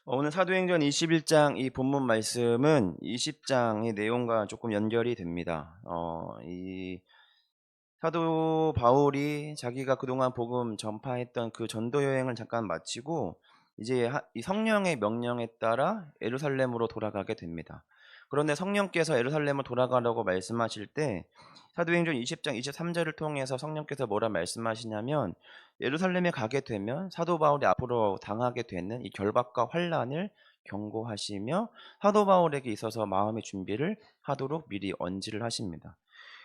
오늘 사도행전 21장 이 본문 말씀은 20장의 내용과 조금 연결이 됩니다. 이 사도 바울이 자기가 그동안 복음 전파했던 그 전도 여행을 잠깐 마치고 이제 이 성령의 명령에 따라 예루살렘으로 돌아가게 됩니다. 그런데 성령께서 예루살렘을 돌아가라고 말씀하실 때 사도행전 20장 23절을 통해서 성령께서 뭐라 말씀하시냐면, 예루살렘에 가게 되면 사도 바울이 앞으로 당하게 되는 이 결박과 환난을 경고하시며 사도 바울에게 있어서 마음의 준비를 하도록 미리 언지를 하십니다.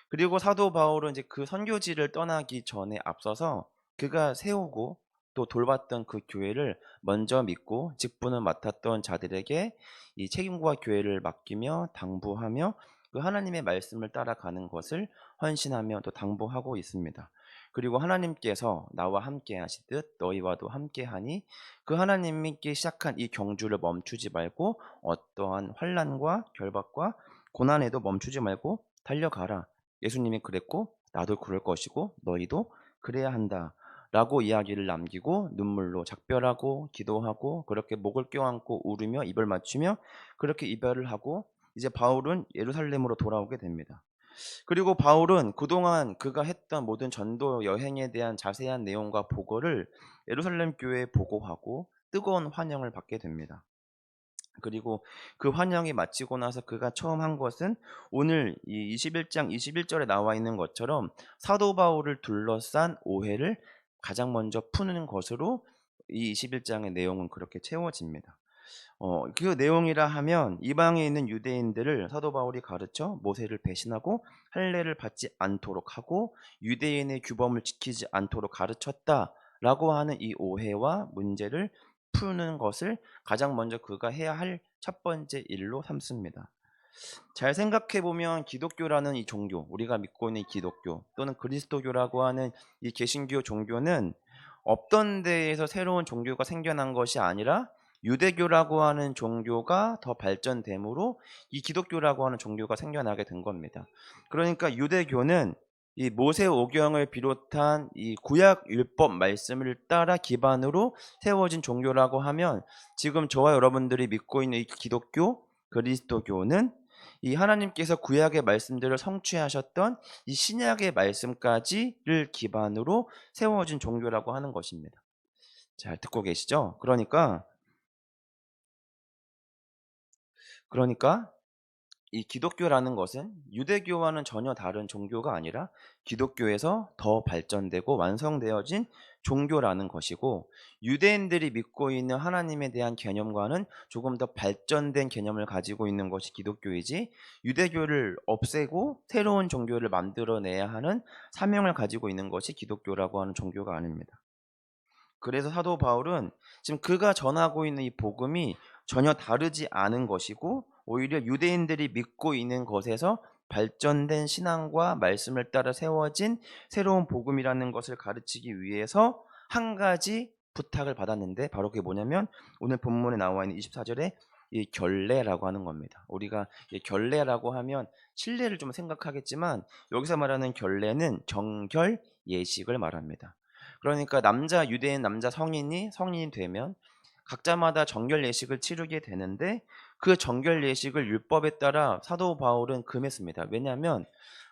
그리고 사도 바울은 이제 그 선교지를 떠나기 전에 앞서서 그가 세우고 또 돌봤던 그 교회를 먼저 믿고 직분을 맡았던 자들에게 이 책임과 교회를 맡기며 당부하며 그 하나님의 말씀을 따라가는 것을 헌신하며 또 당부하고 있습니다. 그리고 하나님께서 나와 함께 하시듯 너희와도 함께 하니 그 하나님께 시작한 이 경주를 멈추지 말고 어떠한 환난과 결박과 고난에도 멈추지 말고 달려가라. 예수님이 그랬고 나도 그럴 것이고 너희도 그래야 한다 라고 이야기를 남기고 눈물로 작별하고 기도하고 그렇게 목을 껴안고 울으며 입을 맞추며 그렇게 이별을 하고 이제 바울은 예루살렘으로 돌아오게 됩니다. 그리고 바울은 그동안 그가 했던 모든 전도 여행에 대한 자세한 내용과 보고를 예루살렘 교회에 보고하고 뜨거운 환영을 받게 됩니다. 그리고 그 환영이 마치고 나서 그가 처음 한 것은 오늘 이 21장 21절에 나와 있는 것처럼 사도 바울을 둘러싼 오해를 가장 먼저 푸는 것으로 이 21장의 내용은 그렇게 채워집니다. 그 내용이라 하면 이방에 있는 유대인들을 사도 바울이 가르쳐 모세를 배신하고 할례를 받지 않도록 하고 유대인의 규범을 지키지 않도록 가르쳤다라고 하는 이 오해와 문제를 푸는 것을 가장 먼저 그가 해야 할 첫 번째 일로 삼습니다. 잘 생각해 보면 기독교라는 이 종교, 우리가 믿고 있는 이 기독교 또는 그리스도교라고 하는 이 개신교 종교는 없던 데에서 새로운 종교가 생겨난 것이 아니라 유대교라고 하는 종교가 더 발전됨으로 이 기독교라고 하는 종교가 생겨나게 된 겁니다. 그러니까 유대교는 이 모세오경을 비롯한 이 구약 율법 말씀을 따라 기반으로 세워진 종교라고 하면, 지금 저와 여러분들이 믿고 있는 이 기독교, 그리스도교는 이 하나님께서 구약의 말씀들을 성취하셨던 이 신약의 말씀까지를 기반으로 세워진 종교라고 하는 것입니다. 잘 듣고 계시죠? 그러니까 이 기독교라는 것은 유대교와는 전혀 다른 종교가 아니라 기독교에서 더 발전되고 완성되어진 종교라는 것이고, 유대인들이 믿고 있는 하나님에 대한 개념과는 조금 더 발전된 개념을 가지고 있는 것이 기독교이지, 유대교를 없애고 새로운 종교를 만들어내야 하는 사명을 가지고 있는 것이 기독교라고 하는 종교가 아닙니다. 그래서 사도 바울은 지금 그가 전하고 있는 이 복음이 전혀 다르지 않은 것이고, 오히려 유대인들이 믿고 있는 것에서 발전된 신앙과 말씀을 따라 세워진 새로운 복음이라는 것을 가르치기 위해서 한 가지 부탁을 받았는데, 바로 그게 뭐냐면 오늘 본문에 나와 있는 24절에 이 결례라고 하는 겁니다. 우리가 이 결례라고 하면 신례를 좀 생각하겠지만, 여기서 말하는 결례는 정결 예식을 말합니다. 그러니까 남자 유대인 남자 성인이 되면 각자마다 정결 예식을 치르게 되는데, 그 정결 예식을 율법에 따라 사도 바울은 금했습니다. 왜냐하면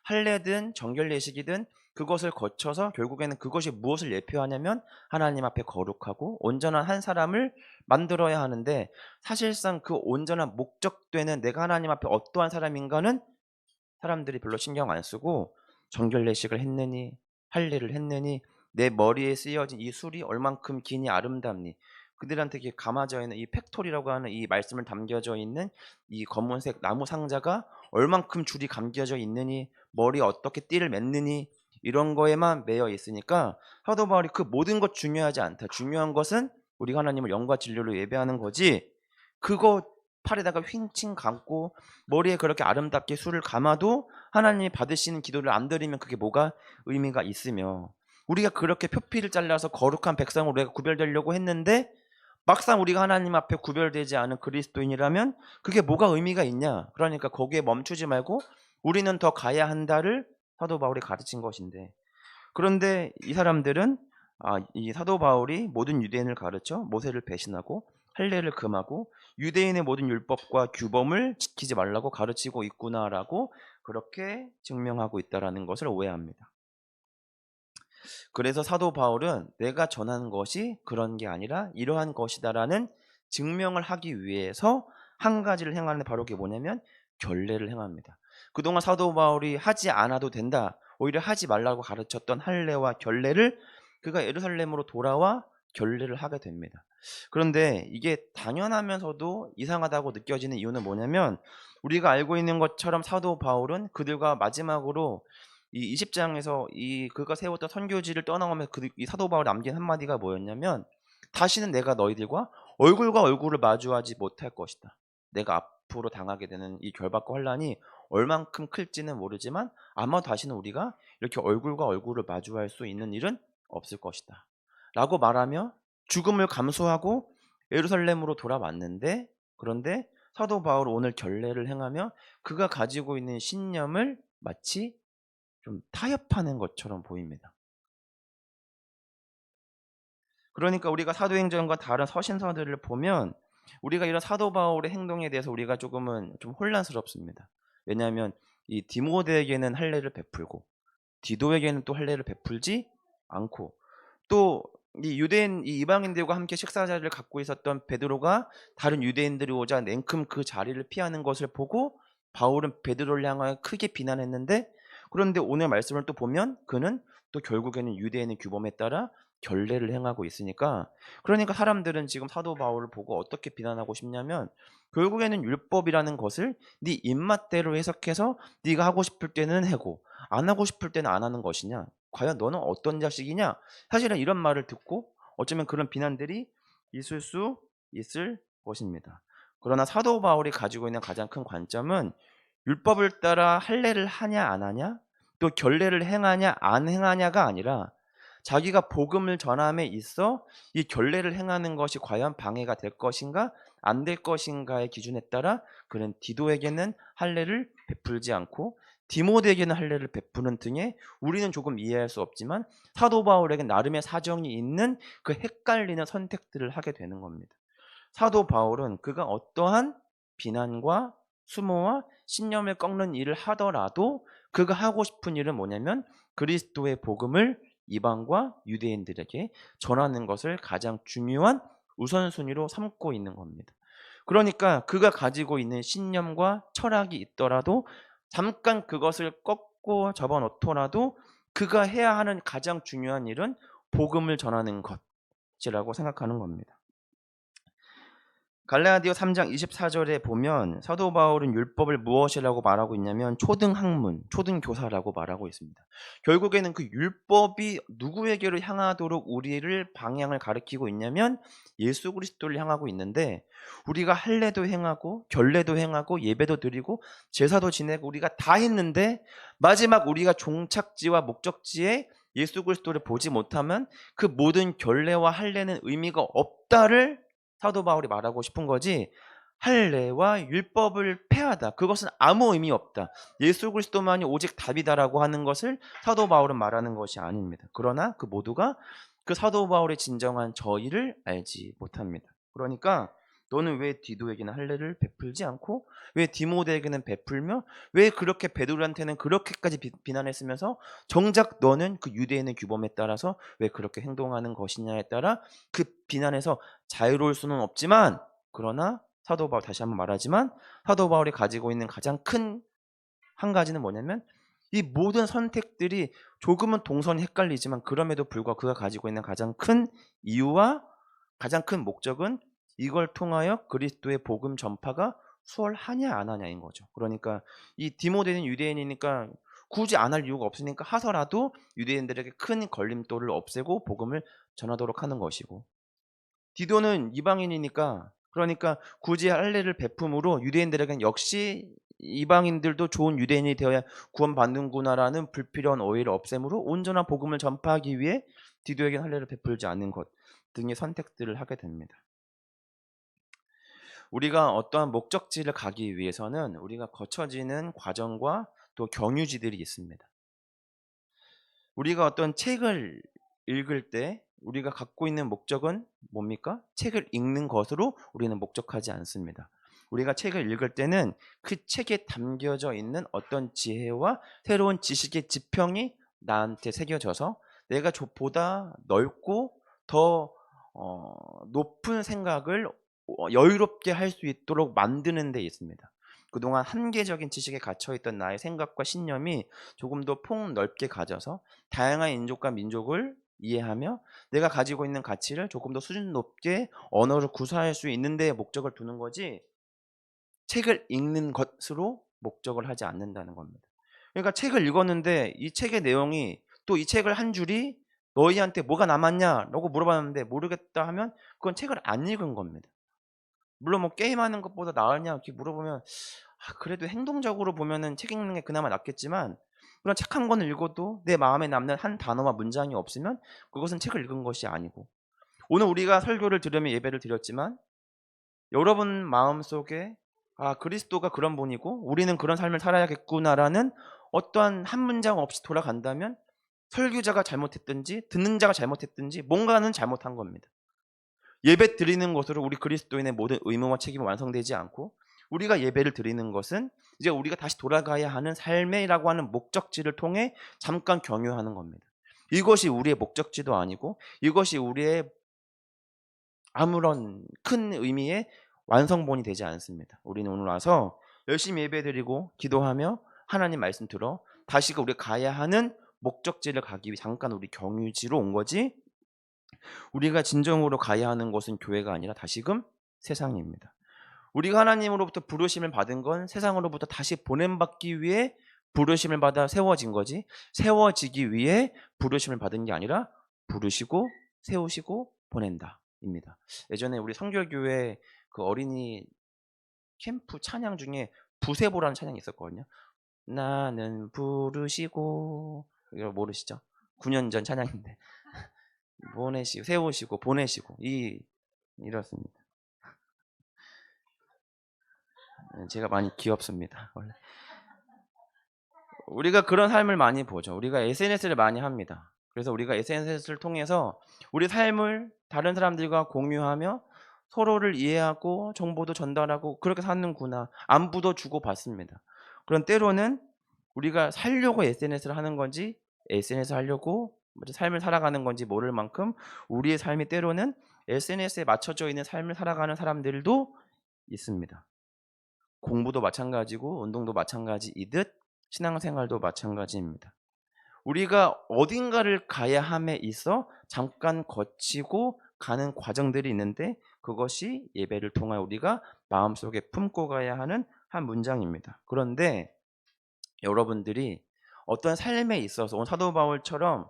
할례든 정결 예식이든 그것을 거쳐서 결국에는 그것이 무엇을 예표하냐면 하나님 앞에 거룩하고 온전한 한 사람을 만들어야 하는데, 사실상 그 온전한 목적되는 내가 하나님 앞에 어떠한 사람인가는 사람들이 별로 신경 안 쓰고, 정결 예식을 했느니 할례를 했느니 내 머리에 쓰여진 이 술이 얼만큼 기니 아름답니, 그들한테 이렇게 감아져 있는 이 팩토리라고 하는 이 말씀을 담겨져 있는 이 검은색 나무 상자가 얼만큼 줄이 감겨져 있느니 머리에 어떻게 띠를 맺느니 이런 거에만 매여 있으니까 사도 바울이 그 모든 것 중요하지 않다. 중요한 것은 우리가 하나님을 영과 진리로 예배하는 거지, 그거 팔에다가 휘칭 감고 머리에 그렇게 아름답게 술을 감아도 하나님이 받으시는 기도를 안 드리면 그게 뭐가 의미가 있으며, 우리가 그렇게 표피를 잘라서 거룩한 백성으로 우리가 구별되려고 했는데 막상 우리가 하나님 앞에 구별되지 않은 그리스도인이라면 그게 뭐가 의미가 있냐. 그러니까 거기에 멈추지 말고 우리는 더 가야 한다를 사도 바울이 가르친 것인데, 그런데 이 사람들은 이 사도 바울이 모든 유대인을 가르쳐 모세를 배신하고 할례를 금하고 유대인의 모든 율법과 규범을 지키지 말라고 가르치고 있구나라고 그렇게 증명하고 있다라는 것을 오해합니다. 그래서 사도 바울은 내가 전하는 것이 그런 게 아니라 이러한 것이다라는 증명을 하기 위해서 한 가지를 행하는데 바로 그게 뭐냐면 결례를 행합니다. 그동안 사도 바울이 하지 않아도 된다, 오히려 하지 말라고 가르쳤던 할례와 결례를 그가 예루살렘으로 돌아와 결례를 하게 됩니다. 그런데 이게 당연하면서도 이상하다고 느껴지는 이유는 뭐냐면 우리가 알고 있는 것처럼 사도 바울은 그들과 마지막으로 이 20장에서 이 그가 세웠던 선교지를 떠나오면서 이 사도 바울이 남긴 한마디가 뭐였냐면 "다시는 내가 너희들과 얼굴과 얼굴을 마주하지 못할 것이다. 내가 앞으로 당하게 되는 이 결박과 환난이 얼만큼 클지는 모르지만 아마 다시는 우리가 이렇게 얼굴과 얼굴을 마주할 수 있는 일은 없을 것이다." 라고 말하며 죽음을 감수하고 예루살렘으로 돌아왔는데, 그런데 사도 바울은 오늘 결례를 행하며 그가 가지고 있는 신념을 마치 좀 타협하는 것처럼 보입니다. 그러니까 우리가 사도행전과 다른 서신서들을 보면 우리가 이런 사도 바울의 행동에 대해서 우리가 조금은 좀 혼란스럽습니다. 왜냐하면 이 디모데에게는 할례를 베풀고 디도에게는 또 할례를 베풀지 않고, 또 이 유대인 이 이방인들과 함께 식사 자리를 갖고 있었던 베드로가 다른 유대인들이 오자 냉큼 그 자리를 피하는 것을 보고 바울은 베드로를 향하여 크게 비난했는데, 그런데 오늘 말씀을 또 보면 그는 또 결국에는 유대인의 규범에 따라 결례를 행하고 있으니까, 그러니까 사람들은 지금 사도 바울을 보고 어떻게 비난하고 싶냐면 결국에는 율법이라는 것을 네 입맛대로 해석해서 네가 하고 싶을 때는 하고 안 하고 싶을 때는 안 하는 것이냐? 과연 너는 어떤 자식이냐? 사실은 이런 말을 듣고 어쩌면 그런 비난들이 있을 수 있을 것입니다. 그러나 사도 바울이 가지고 있는 가장 큰 관점은 율법을 따라 할례를 하냐 안 하냐, 또 결례를 행하냐 안 행하냐가 아니라 자기가 복음을 전함에 있어 이 결례를 행하는 것이 과연 방해가 될 것인가 안 될 것인가의 기준에 따라 그는 디도에게는 할례를 베풀지 않고 디모데에게는 할례를 베푸는 등의, 우리는 조금 이해할 수 없지만 사도 바울에게 나름의 사정이 있는 그 헷갈리는 선택들을 하게 되는 겁니다. 사도 바울은 그가 어떠한 비난과 수모와 신념을 꺾는 일을 하더라도 그가 하고 싶은 일은 뭐냐면 그리스도의 복음을 이방과 유대인들에게 전하는 것을 가장 중요한 우선순위로 삼고 있는 겁니다. 그러니까 그가 가지고 있는 신념과 철학이 있더라도 잠깐 그것을 꺾고 접어놓더라도 그가 해야 하는 가장 중요한 일은 복음을 전하는 것이라고 생각하는 겁니다. 갈라디아 3장 24절에 보면 사도 바울은 율법을 무엇이라고 말하고 있냐면 초등학문, 초등교사라고 말하고 있습니다. 결국에는 그 율법이 누구에게로 향하도록 우리를 방향을 가리키고 있냐면 예수 그리스도를 향하고 있는데, 우리가 할례도 행하고 결례도 행하고 예배도 드리고 제사도 지내고 우리가 다 했는데 마지막 우리가 종착지와 목적지에 예수 그리스도를 보지 못하면 그 모든 결례와 할례는 의미가 없다를 사도 바울이 말하고 싶은 거지, 할례와 율법을 폐하다, 그것은 아무 의미 없다, 예수 그리스도만이 오직 답이다라고 하는 것을 사도 바울은 말하는 것이 아닙니다. 그러나 그 모두가 그 사도 바울의 진정한 저의를 알지 못합니다. 그러니까 너는 왜 디도에게는 할례를 베풀지 않고 왜 디모데에게는 베풀며 왜 그렇게 베드로한테는 그렇게까지 비난했으면서 정작 너는 그 유대인의 규범에 따라서 왜 그렇게 행동하는 것이냐에 따라 그 비난에서 자유로울 수는 없지만, 그러나 사도 바울, 다시 한번 말하지만 사도 바울이 가지고 있는 가장 큰 한 가지는 뭐냐면 이 모든 선택들이 조금은 동선이 헷갈리지만 그럼에도 불구하고 그가 가지고 있는 가장 큰 이유와 가장 큰 목적은 이걸 통하여 그리스도의 복음 전파가 수월하냐 안 하냐인 거죠. 그러니까 이 디모데는 유대인이니까 굳이 안 할 이유가 없으니까 하더라도 유대인들에게 큰 걸림돌을 없애고 복음을 전하도록 하는 것이고, 디도는 이방인이니까 그러니까 굳이 할례를 베품으로 유대인들에게는 역시 이방인들도 좋은 유대인이 되어야 구원받는구나라는 불필요한 오해를 없앰으로 온전한 복음을 전파하기 위해 디도에게는 할례를 베풀지 않는 것 등의 선택들을 하게 됩니다. 우리가 어떠한 목적지를 가기 위해서는 우리가 거쳐지는 과정과 또 경유지들이 있습니다. 우리가 어떤 책을 읽을 때 우리가 갖고 있는 목적은 뭡니까? 책을 읽는 것으로 우리는 목적하지 않습니다. 우리가 책을 읽을 때는 그 책에 담겨져 있는 어떤 지혜와 새로운 지식의 지평이 나한테 새겨져서 내가 보다 넓고 더 높은 생각을 여유롭게 할 수 있도록 만드는 데 있습니다. 그동안 한계적인 지식에 갇혀있던 나의 생각과 신념이 조금 더 폭넓게 가져서 다양한 인종과 민족을 이해하며 내가 가지고 있는 가치를 조금 더 수준 높게 언어를 구사할 수 있는 데에 목적을 두는 거지, 책을 읽는 것으로 목적을 하지 않는다는 겁니다. 그러니까 책을 읽었는데 이 책의 내용이 또 이 책을 한 줄이 너희한테 뭐가 남았냐라고 물어봤는데 모르겠다 하면 그건 책을 안 읽은 겁니다. 물론 뭐 게임하는 것보다 나으냐 이렇게 물어보면 그래도 행동적으로 보면은 책 읽는 게 그나마 낫겠지만, 그런 책 한 권을 읽어도 내 마음에 남는 한 단어와 문장이 없으면 그것은 책을 읽은 것이 아니고, 오늘 우리가 설교를 들으며 예배를 드렸지만 여러분 마음속에 그리스도가 그런 분이고 우리는 그런 삶을 살아야겠구나라는 어떠한 한 문장 없이 돌아간다면 설교자가 잘못했든지 듣는 자가 잘못했든지 뭔가는 잘못한 겁니다. 예배 드리는 것으로 우리 그리스도인의 모든 의무와 책임은 완성되지 않고, 우리가 예배를 드리는 것은 이제 우리가 다시 돌아가야 하는 삶이라고 하는 목적지를 통해 잠깐 경유하는 겁니다. 이것이 우리의 목적지도 아니고 이것이 우리의 아무런 큰 의미의 완성본이 되지 않습니다. 우리는 오늘 와서 열심히 예배드리고 기도하며 하나님 말씀 들어 다시금 우리가 가야 하는 목적지를 가기 위해 잠깐 우리 경유지로 온 거지, 우리가 진정으로 가야 하는 곳은 교회가 아니라 다시금 세상입니다. 우리가 하나님으로부터 부르심을 받은 건 세상으로부터 다시 보냄받기 위해 부르심을 받아 세워진 거지, 세워지기 위해 부르심을 받은 게 아니라 부르시고 세우시고 보낸다 입니다. 예전에 우리 성결교회 그 어린이 캠프 찬양 중에 부세보라는 찬양이 있었거든요. 나는 부르시고, 이거 모르시죠? 9년 전 찬양인데 보내시고 세우시고 보내시고 이렇습니다. 제가 많이 귀엽습니다. 원래 우리가 그런 삶을 많이 보죠. 우리가 SNS를 많이 합니다. 그래서 우리가 SNS를 통해서 우리 삶을 다른 사람들과 공유하며 서로를 이해하고 정보도 전달하고 그렇게 사는구나, 안부도 주고 받습니다. 그런 때로는 우리가 살려고 SNS를 하는 건지 SNS 하려고 삶을 살아가는 건지 모를 만큼 우리의 삶이 때로는 SNS에 맞춰져 있는 삶을 살아가는 사람들도 있습니다. 공부도 마찬가지고 운동도 마찬가지이듯 신앙생활도 마찬가지입니다. 우리가 어딘가를 가야 함에 있어 잠깐 거치고 가는 과정들이 있는데 그것이 예배를 통하여 우리가 마음속에 품고 가야 하는 한 문장입니다. 그런데 여러분들이 어떤 삶에 있어서 오늘 사도 바울처럼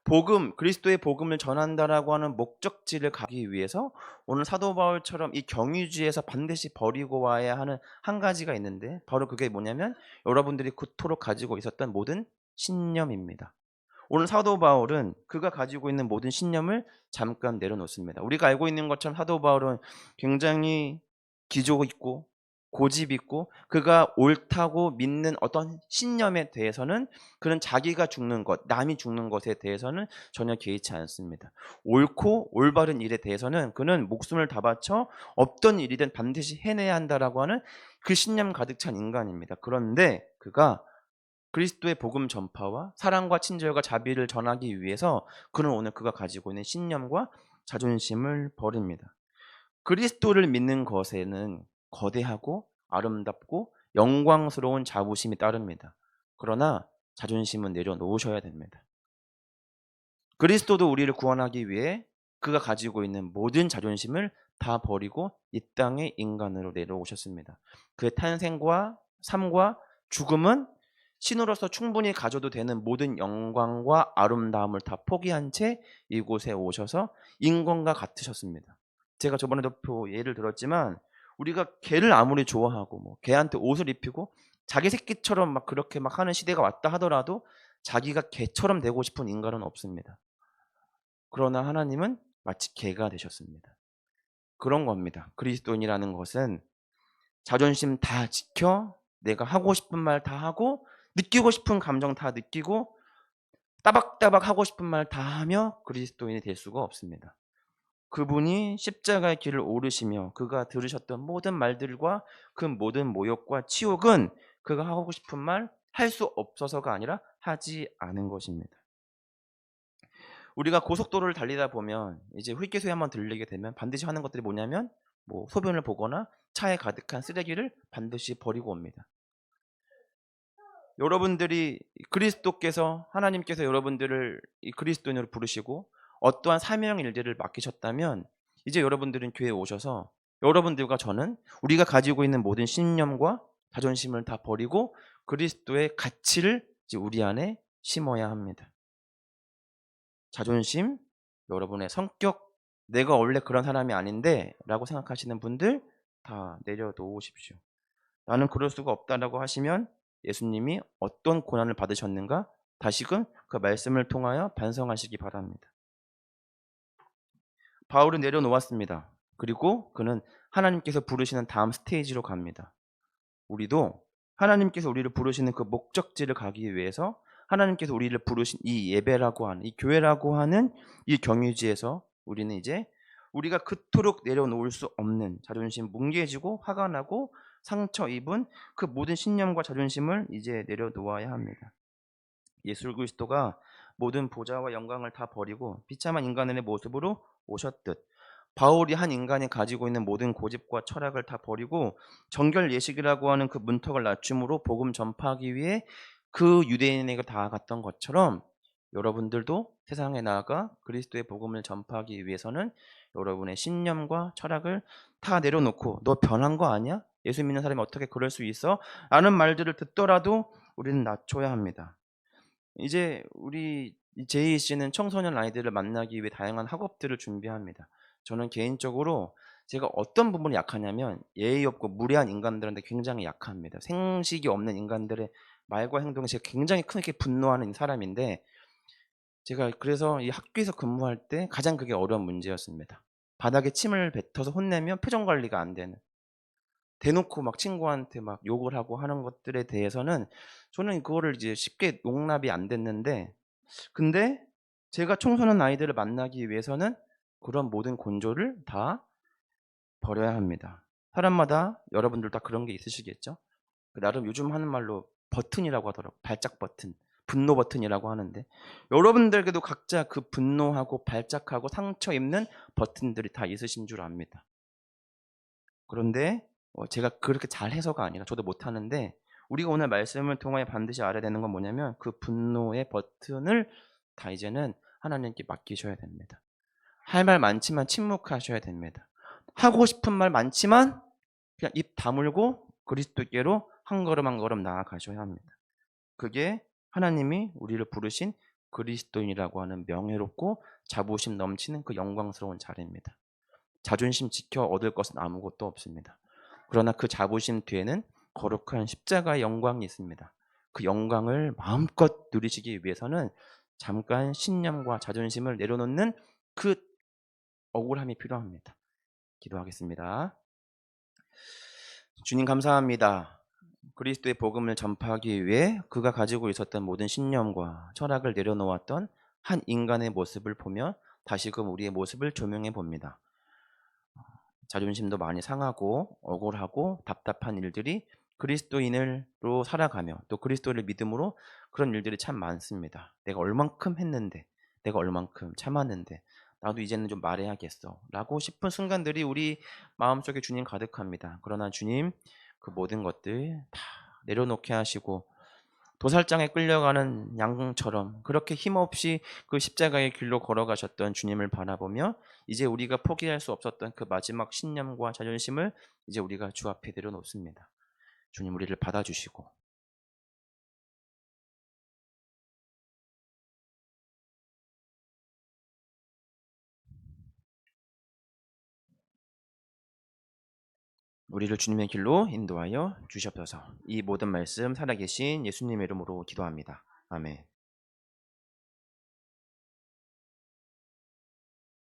복음, 그리스도의 복음을 전한다라고 하는 목적지를 가기 위해서 오늘 사도 바울처럼 이 경유지에서 반드시 버리고 와야 하는 한 가지가 있는데, 바로 그게 뭐냐면 여러분들이 그토록 가지고 있었던 모든 신념입니다. 오늘 사도 바울은 그가 가지고 있는 모든 신념을 잠깐 내려놓습니다. 우리가 알고 있는 것처럼 사도 바울은 굉장히 기조 있고 고집 있고 그가 옳다고 믿는 어떤 신념에 대해서는 그는 자기가 죽는 것, 남이 죽는 것에 대해서는 전혀 개의치 않습니다. 옳고 올바른 일에 대해서는 그는 목숨을 다 바쳐 어떤 일이든 반드시 해내야 한다라고 하는 그 신념 가득 찬 인간입니다. 그런데 그가 그리스도의 복음 전파와 사랑과 친절과 자비를 전하기 위해서 그는 오늘 그가 가지고 있는 신념과 자존심을 버립니다. 그리스도를 믿는 것에는 거대하고 아름답고 영광스러운 자부심이 따릅니다. 그러나 자존심은 내려놓으셔야 됩니다. 그리스도도 우리를 구원하기 위해 그가 가지고 있는 모든 자존심을 다 버리고 이 땅에 인간으로 내려오셨습니다. 그의 탄생과 삶과 죽음은 신으로서 충분히 가져도 되는 모든 영광과 아름다움을 다 포기한 채 이곳에 오셔서 인간과 같으셨습니다. 제가 저번에도 예를 들었지만 우리가 개를 아무리 좋아하고 뭐 개한테 옷을 입히고 자기 새끼처럼 막 그렇게 막 하는 시대가 왔다 하더라도 자기가 개처럼 되고 싶은 인간은 없습니다. 그러나 하나님은 마치 개가 되셨습니다. 그런 겁니다. 그리스도인이라는 것은 자존심 다 지켜 내가 하고 싶은 말 다 하고 느끼고 싶은 감정 다 느끼고 따박따박 하고 싶은 말 다 하며 그리스도인이 될 수가 없습니다. 그분이 십자가의 길을 오르시며 그가 들으셨던 모든 말들과 그 모든 모욕과 치욕은 그가 하고 싶은 말 할 수 없어서가 아니라 하지 않은 것입니다. 우리가 고속도로를 달리다 보면 이제 휴게소에 한번 들르게 되면 반드시 하는 것들이 뭐냐면 뭐 소변을 보거나 차에 가득한 쓰레기를 반드시 버리고 옵니다. 여러분들이 그리스도께서 하나님께서 여러분들을 이 그리스도인으로 부르시고 어떠한 사명 일들을 맡기셨다면 이제 여러분들은 교회에 오셔서 여러분들과 저는 우리가 가지고 있는 모든 신념과 자존심을 다 버리고 그리스도의 가치를 이제 우리 안에 심어야 합니다. 자존심, 여러분의 성격, 내가 원래 그런 사람이 아닌데 라고 생각하시는 분들 다 내려놓으십시오. 나는 그럴 수가 없다라고 하시면 예수님이 어떤 고난을 받으셨는가 다시금 그 말씀을 통하여 반성하시기 바랍니다. 바울은 내려놓았습니다. 그리고 그는 하나님께서 부르시는 다음 스테이지로 갑니다. 우리도 하나님께서 우리를 부르시는 그 목적지를 가기 위해서 하나님께서 우리를 부르신 이 예배라고 하는 이 교회라고 하는 이 경유지에서 우리는 이제 우리가 그토록 내려놓을 수 없는 자존심 뭉개지고 화가 나고 상처 입은 그 모든 신념과 자존심을 이제 내려놓아야 합니다. 예수 그리스도가 모든 보좌와 영광을 다 버리고 비참한 인간의 모습으로 오셨듯 바울이 한 인간이 가지고 있는 모든 고집과 철학을 다 버리고 정결 예식이라고 하는 그 문턱을 낮춤으로 복음 전파하기 위해 그 유대인에게 다가갔던 것처럼 여러분들도 세상에 나아가 그리스도의 복음을 전파하기 위해서는 여러분의 신념과 철학을 다 내려놓고 너 변한 거 아니야? 예수 믿는 사람이 어떻게 그럴 수 있어? 라는 말들을 듣더라도 우리는 낮춰야 합니다. 이제 우리 제이 씨는 청소년 아이들을 만나기 위해 다양한 학업들을 준비합니다. 저는 개인적으로 제가 어떤 부분이 약하냐면 예의 없고 무례한 인간들한테 굉장히 약합니다. 생식이 없는 인간들의 말과 행동에 제가 굉장히 크게 분노하는 사람인데 제가 그래서 이 학교에서 근무할 때 가장 그게 어려운 문제였습니다. 바닥에 침을 뱉어서 혼내면 표정 관리가 안 되는. 대놓고 막 친구한테 막 욕을 하고 하는 것들에 대해서는 저는 그거를 이제 쉽게 용납이 안 됐는데 근데 제가 청소년 아이들을 만나기 위해서는 그런 모든 곤조를 다 버려야 합니다. 사람마다 여러분들 다 그런 게 있으시겠죠? 나름 요즘 하는 말로 버튼이라고 하더라고요. 발작 버튼, 분노 버튼이라고 하는데 여러분들에게도 각자 그 분노하고 발작하고 상처 입는 버튼들이 다 있으신 줄 압니다. 그런데 제가 그렇게 잘해서가 아니라 저도 못하는데 우리가 오늘 말씀을 통하여 반드시 알아야 되는 건 뭐냐면 그 분노의 버튼을 다 이제는 하나님께 맡기셔야 됩니다. 할 말 많지만 침묵하셔야 됩니다. 하고 싶은 말 많지만 그냥 입 다물고 그리스도께로 한 걸음 한 걸음 나아가셔야 합니다. 그게 하나님이 우리를 부르신 그리스도인이라고 하는 명예롭고 자부심 넘치는 그 영광스러운 자리입니다. 자존심 지켜 얻을 것은 아무것도 없습니다. 그러나 그 자부심 뒤에는 거룩한 십자가의 영광이 있습니다. 그 영광을 마음껏 누리시기 위해서는 잠깐 신념과 자존심을 내려놓는 그 억울함이 필요합니다. 기도하겠습니다. 주님 감사합니다. 그리스도의 복음을 전파하기 위해 그가 가지고 있었던 모든 신념과 철학을 내려놓았던 한 인간의 모습을 보며 다시금 우리의 모습을 조명해 봅니다. 자존심도 많이 상하고 억울하고 답답한 일들이 그리스도인으로 살아가며 또 그리스도를 믿음으로 그런 일들이 참 많습니다. 내가 얼만큼 했는데 내가 얼만큼 참았는데 나도 이제는 좀 말해야겠어 라고 싶은 순간들이 우리 마음속에 주님 가득합니다. 그러나 주님 그 모든 것들 다 내려놓게 하시고 도살장에 끌려가는 양처럼 그렇게 힘없이 그 십자가의 길로 걸어가셨던 주님을 바라보며 이제 우리가 포기할 수 없었던 그 마지막 신념과 자존심을 이제 우리가 주 앞에 내려놓습니다. 주님 우리를 받아주시고 우리를 주님의 길로 인도하여 주시옵소서. 이 모든 말씀 살아계신 예수님의 이름으로 기도합니다. 아멘.